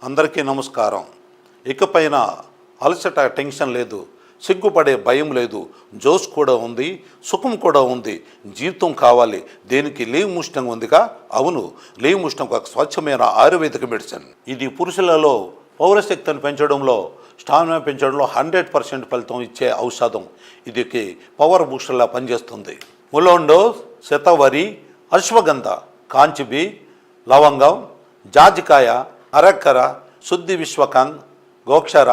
అందరికీ నమస్కారం. ఇకపైన అలసట టెన్షన్ లేదు, సిగ్గుపడే భయం లేదు, జోష్ కూడా ఉంది, సుఖం కూడా ఉంది. జీవితం కావాలి, దేనికి లీవ్ ముష్టం ఉందిగా. అవును, లీవ్ ముష్టం ఒక స్వచ్ఛమైన ఆయుర్వేదిక మెడిసిన్. ఇది పురుషులలో పౌరశక్తిని పెంచడంలో, స్టామినా పెంచడంలో 100% ఫలితం ఇచ్చే ఔషధం. ఇది పవర్ బూస్టర్లా పనిచేస్తుంది. ములోండో, శతవరి, అశ్వగంధ, కాంచిబి, లవంగం, జాజికాయ, అరక్కర, శుద్ధి విశ్వకంగ్, గోక్షర,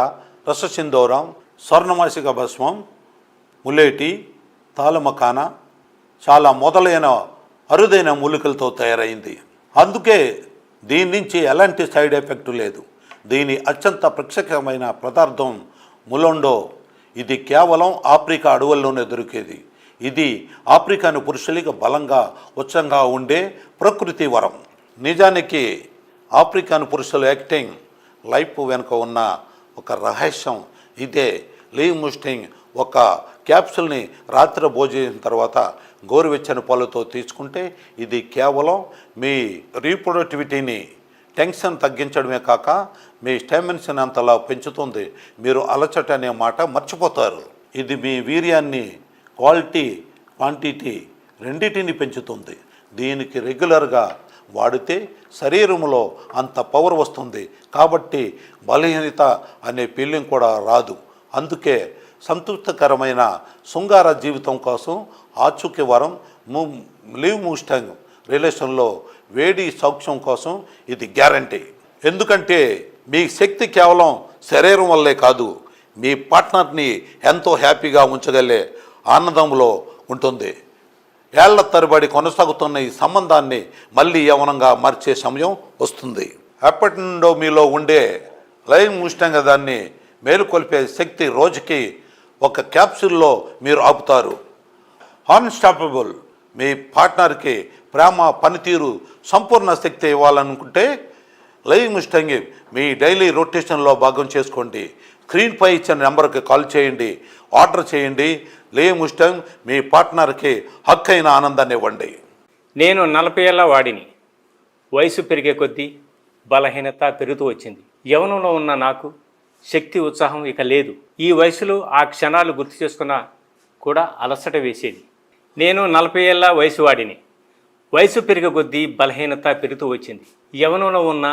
రససింధూరం, స్వర్ణమాసిక భస్మం, ములేటి, తాళమకాన చాలా మొదలైన అరుదైన మూలికలతో తయారైంది. అందుకే దీని నుంచి ఎలాంటి సైడ్ ఎఫెక్ట్ లేదు. దీని అత్యంత ప్రత్యేకమైన పదార్థం ములోండో. ఇది కేవలం ఆఫ్రికా అడవుల్లోనే దొరికేది. ఇది ఆఫ్రికాను పురుషులకి బలంగా ఉచ్చంగా ఉండే ప్రకృతి వరం. నిజానికి ఆఫ్రికాను పురుషుల యాక్టింగ్ లైఫ్ వెనుక ఉన్న ఒక రహస్యం ఇదే. లీవ్ ముస్టింగ్ ఒక క్యాప్సుల్ని రాత్రి భోజనం తర్వాత గోరువెచ్చని పాలతో తీసుకుంటే ఇది కేవలం మీ రీప్రొడక్టివిటీని, టెన్షన్ తగ్గించడమే కాక మీ స్టామినాని అంతలా పెంచుతుంది. మీరు అలసట అనే మాట మర్చిపోతారు. ఇది మీ వీర్యాన్ని క్వాలిటీ, క్వాంటిటీ రెండింటిని పెంచుతుంది. దీనికి రెగ్యులర్గా వాడితే శరీరంలో అంత పవర్ వస్తుంది. కాబట్టి బలహీనత అనే ఫీలింగ్ కూడా రాదు. అందుకే సంతృప్తికరమైన శృంగార జీవితం కోసం ఆచూకీ వరం లీవ్ ముస్టాంగ్ రిలేషన్లో వేడి సౌఖ్యం కోసం ఇది గ్యారంటీ. ఎందుకంటే మీ శక్తి కేవలం శరీరం వల్లే కాదు, మీ పార్ట్నర్ని ఎంతో హ్యాపీగా ఉంచగలే ఆనందంలో ఉంటుంది. ఏళ్ల తరబడి కొనసాగుతున్న ఈ సంబంధాన్ని మళ్ళీ యవనంగా మార్చే సమయం వస్తుంది. ఎప్పటి నుండో మీలో ఉండే లీవ్ ముస్టాంగ్ దాన్ని మేలుకొల్పే శక్తి రోజుకి ఒక క్యాప్సూల్లో మీరు ఆపుతారు. అన్స్టాపబుల్. మీ పార్ట్నర్కి ప్రేమ, పనితీరు, సంపూర్ణ శక్తి ఇవ్వాలనుకుంటే లీవ్ ముస్టాంగ్ మీ డైలీ రొటేషన్లో భాగం చేసుకోండి. స్క్రీన్పై ఇచ్చిన నెంబర్కి కాల్ చేయండి, ఆర్డర్ చేయండి. లీవ్ ముస్టాంగ్ మీ పార్ట్నర్కి హక్కైన ఆనందాన్ని ఇవ్వండి. నేను 40 ఏళ్ల వాడిని. వయసు పెరిగే కొద్దీ బలహీనత పెరుగుతూ వచ్చింది. యవనంలో ఉన్న నాకు శక్తి, ఉత్సాహం ఇక లేదు. ఈ వయసులో ఆ క్షణాలు గుర్తు చేసుకున్నా కూడా అలసట వేసేది. నేను 40 ఏళ్ల వయసు వాడిని. వయసు పెరిగే కొద్దీ బలహీనత పెరుగుతూ వచ్చింది. యవనంలో ఉన్న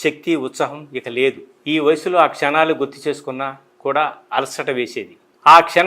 శక్తి, ఉత్సాహం ఇక లేదు. ఈ వయసులో ఆ క్షణాలు గుర్తు చేసుకున్నా కూడా అలసట వేసేది. ఆ క్షణం